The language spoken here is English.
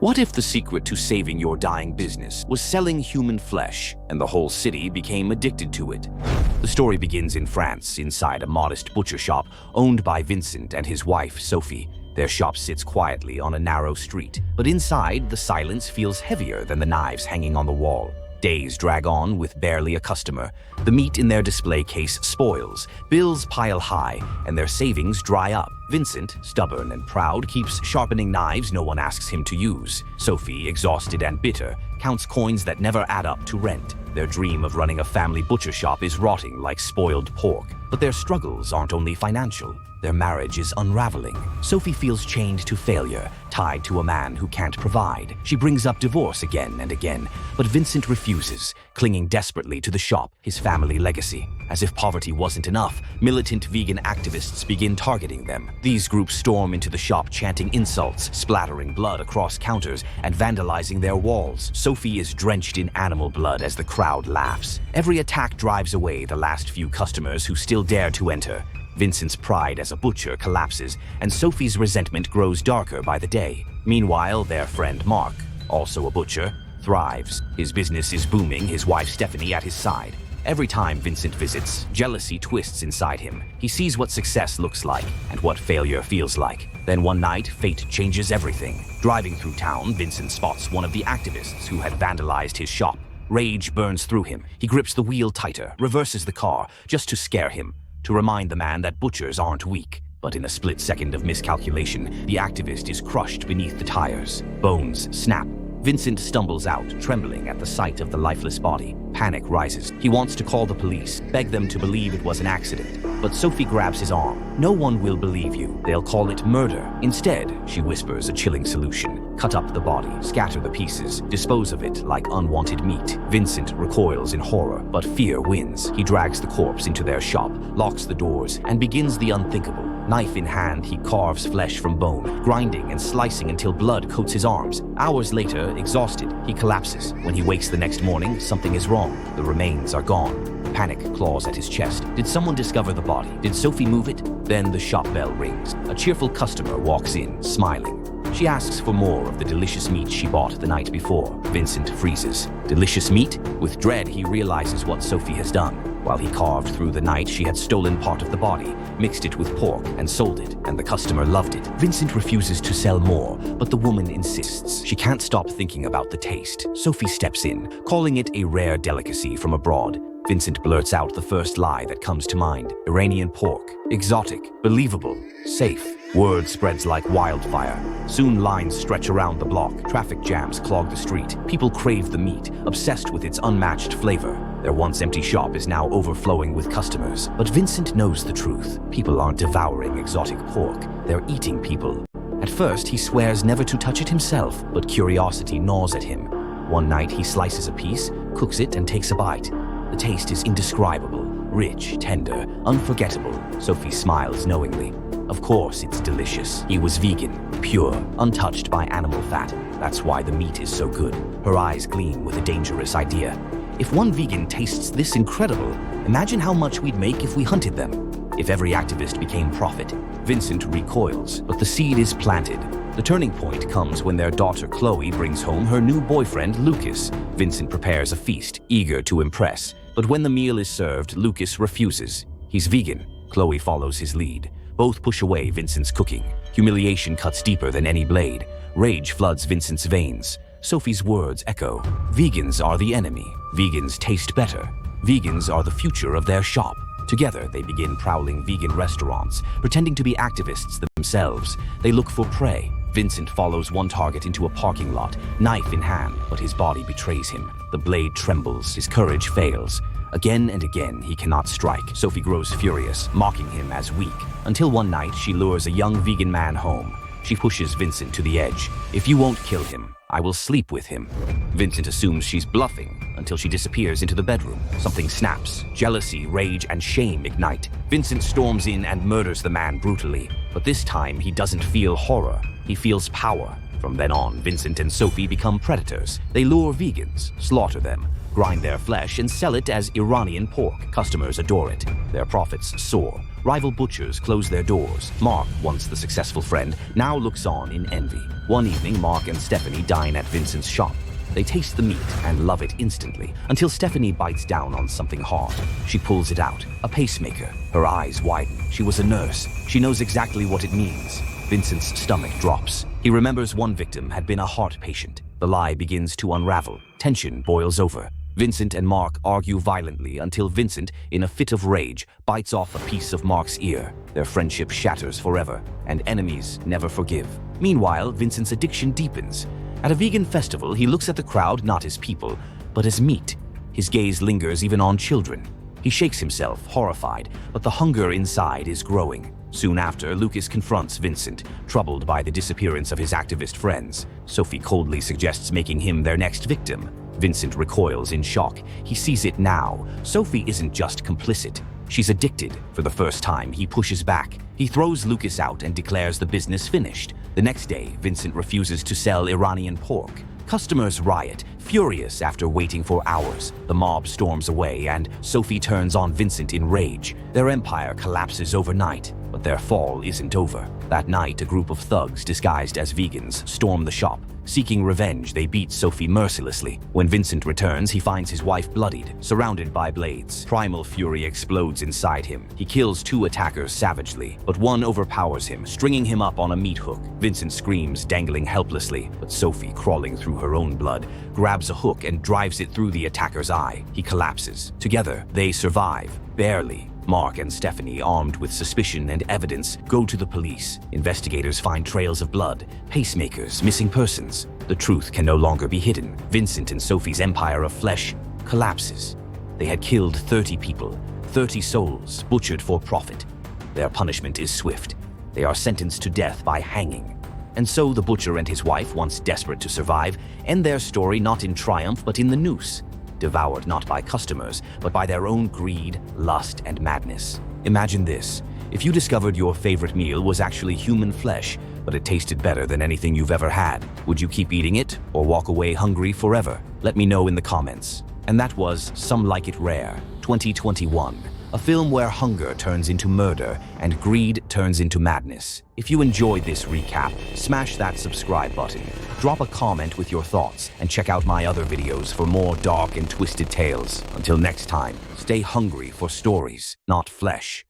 What if the secret to saving your dying business was selling human flesh, and the whole city became addicted to it? The story begins in France, inside a modest butcher shop owned by Vincent and his wife, Sophie. Their shop sits quietly on a narrow street, but inside, the silence feels heavier than the knives hanging on the wall. Days drag on with barely a customer. The meat in their display case spoils, bills pile high, and their savings dry up. Vincent, stubborn and proud, keeps sharpening knives no one asks him to use. Sophie, exhausted and bitter, counts coins that never add up to rent. Their dream of running a family butcher shop is rotting like spoiled pork. But their struggles aren't only financial. Their marriage is unraveling. Sophie feels chained to failure, tied to a man who can't provide. She brings up divorce again and again, but Vincent refuses, clinging desperately to the shop, his family legacy. As if poverty wasn't enough, militant vegan activists begin targeting them. These groups storm into the shop chanting insults, splattering blood across counters, and vandalizing their walls. Sophie is drenched in animal blood as the crowd laughs. Every attack drives away the last few customers who still dare to enter. Vincent's pride as a butcher collapses, and Sophie's resentment grows darker by the day. Meanwhile, their friend Mark, also a butcher, thrives. His business is booming, his wife Stephanie at his side. Every time Vincent visits, jealousy twists inside him. He sees what success looks like and what failure feels like. Then one night, fate changes everything. Driving through town, Vincent spots one of the activists who had vandalized his shop. Rage burns through him. He grips the wheel tighter, reverses the car, just to scare him, to remind the man that butchers aren't weak. But in a split second of miscalculation, the activist is crushed beneath the tires. Bones snap. Vincent stumbles out, trembling at the sight of the lifeless body. Panic rises. He wants to call the police, beg them to believe it was an accident. But Sophie grabs his arm. "No one will believe you. They'll call it murder." Instead, she whispers a chilling solution. Cut up the body, scatter the pieces, dispose of it like unwanted meat. Vincent recoils in horror, but fear wins. He drags the corpse into their shop, locks the doors, and begins the unthinkable. Knife in hand, he carves flesh from bone, grinding and slicing until blood coats his arms. Hours later, exhausted, he collapses. When he wakes the next morning, something is wrong. The remains are gone. Panic claws at his chest. Did someone discover the body? Did Sophie move it? Then the shop bell rings. A cheerful customer walks in, smiling. She asks for more of the delicious meat she bought the night before. Vincent freezes. Delicious meat? With dread, he realizes what Sophie has done. While he carved through the night, she had stolen part of the body, mixed it with pork, and sold it, and the customer loved it. Vincent refuses to sell more, but the woman insists. She can't stop thinking about the taste. Sophie steps in, calling it a rare delicacy from abroad. Vincent blurts out the first lie that comes to mind. Iranian pork. Exotic. Believable. Safe. Word spreads like wildfire. Soon lines stretch around the block. Traffic jams clog the street. People crave the meat, obsessed with its unmatched flavor. Their once empty shop is now overflowing with customers. But Vincent knows the truth. People aren't devouring exotic pork. They're eating people. At first, he swears never to touch it himself, but curiosity gnaws at him. One night, he slices a piece, cooks it, and takes a bite. The taste is indescribable, rich, tender, unforgettable. Sophie smiles knowingly. Of course it's delicious. He was vegan, pure, untouched by animal fat. That's why the meat is so good. Her eyes gleam with a dangerous idea. If one vegan tastes this incredible, imagine how much we'd make if we hunted them. If every activist became prophet. Vincent recoils, but the seed is planted. The turning point comes when their daughter Chloe brings home her new boyfriend Lucas. Vincent prepares a feast, eager to impress. But when the meal is served, Lucas refuses. He's vegan. Chloe follows his lead. Both push away Vincent's cooking. Humiliation cuts deeper than any blade. Rage floods Vincent's veins. Sophie's words echo. Vegans are the enemy. Vegans taste better. Vegans are the future of their shop. Together, they begin prowling vegan restaurants, pretending to be activists themselves. They look for prey. Vincent follows one target into a parking lot, knife in hand, but his body betrays him. The blade trembles, his courage fails. Again and again, he cannot strike. Sophie grows furious, mocking him as weak, until one night she lures a young vegan man home. She pushes Vincent to the edge. "If you won't kill him, I will sleep with him." Vincent assumes she's bluffing until she disappears into the bedroom. Something snaps. Jealousy, rage, and shame ignite. Vincent storms in and murders the man brutally. But this time, he doesn't feel horror. He feels power. From then on, Vincent and Sophie become predators. They lure vegans, slaughter them, grind their flesh, and sell it as Iranian pork. Customers adore it. Their profits soar. Rival butchers close their doors. Mark, once the successful friend, now looks on in envy. One evening, Mark and Stephanie dine at Vincent's shop. They taste the meat and love it instantly, until Stephanie bites down on something hard. She pulls it out, a pacemaker. Her eyes widen. She was a nurse. She knows exactly what it means. Vincent's stomach drops. He remembers one victim had been a heart patient. The lie begins to unravel. Tension boils over. Vincent and Mark argue violently until Vincent, in a fit of rage, bites off a piece of Mark's ear. Their friendship shatters forever, and enemies never forgive. Meanwhile, Vincent's addiction deepens. At a vegan festival, he looks at the crowd not as people, but as meat. His gaze lingers even on children. He shakes himself, horrified, but the hunger inside is growing. Soon after, Lucas confronts Vincent, troubled by the disappearance of his activist friends. Sophie coldly suggests making him their next victim. Vincent recoils in shock. He sees it now. Sophie isn't just complicit. She's addicted. For the first time, he pushes back. He throws Lucas out and declares the business finished. The next day, Vincent refuses to sell Iranian pork. Customers riot, furious after waiting for hours. The mob storms away, and Sophie turns on Vincent in rage. Their empire collapses overnight, but their fall isn't over. That night, a group of thugs disguised as vegans storm the shop. Seeking revenge, they beat Sophie mercilessly. When Vincent returns, he finds his wife bloodied, surrounded by blades. Primal fury explodes inside him. He kills 2 attackers savagely, but one overpowers him, stringing him up on a meat hook. Vincent screams, dangling helplessly, but Sophie, crawling through her own blood, grabs a hook and drives it through the attacker's eye. He collapses. Together, they survive, barely. Mark and Stephanie, armed with suspicion and evidence, go to the police. Investigators find trails of blood, pacemakers, missing persons. The truth can no longer be hidden. Vincent and Sophie's empire of flesh collapses. They had killed 30 people, 30 souls, butchered for profit. Their punishment is swift. They are sentenced to death by hanging. And so the butcher and his wife, once desperate to survive, end their story not in triumph but in the noose. Devoured not by customers, but by their own greed, lust, and madness. Imagine this. If you discovered your favorite meal was actually human flesh, but it tasted better than anything you've ever had, would you keep eating it or walk away hungry forever? Let me know in the comments. And that was Some Like It Rare, 2021. A film where hunger turns into murder and greed turns into madness. If you enjoyed this recap, smash that subscribe button. Drop a comment with your thoughts and check out my other videos for more dark and twisted tales. Until next time, stay hungry for stories, not flesh.